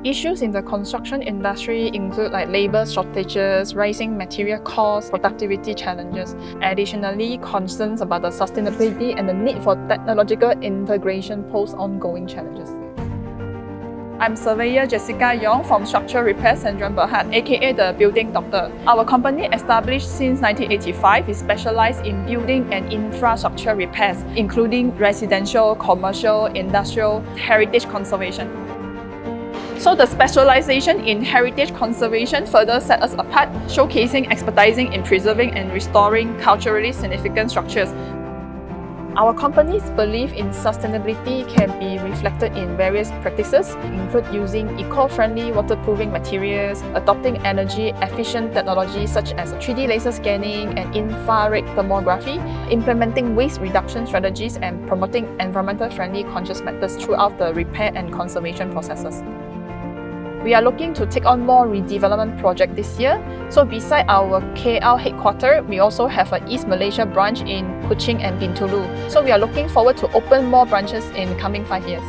Issues in the construction industry include labor shortages, rising material costs, productivity challenges. Additionally, concerns about the sustainability and the need for technological integration pose ongoing challenges. I'm Surveyor Jessyca Yong from Structural Repair Sdn Bhd, aka the Building Doctor. Our company, established since 1985, is specialized in building and infrastructure repairs, including residential, commercial, industrial, heritage conservation. So the specialization in heritage conservation further set us apart, showcasing expertising in preserving and restoring culturally significant structures. Our company's belief in sustainability can be reflected in various practices, include using eco-friendly waterproofing materials, adopting energy-efficient technology such as 3D laser scanning and infrared thermography, implementing waste reduction strategies, and promoting environmental-friendly conscious methods throughout the repair and conservation processes. We are looking to take on more redevelopment projects this year. So beside our KL headquarters, we also have an East Malaysia branch in Kuching and Bintulu. So we are looking forward to open more branches in the coming 5 years.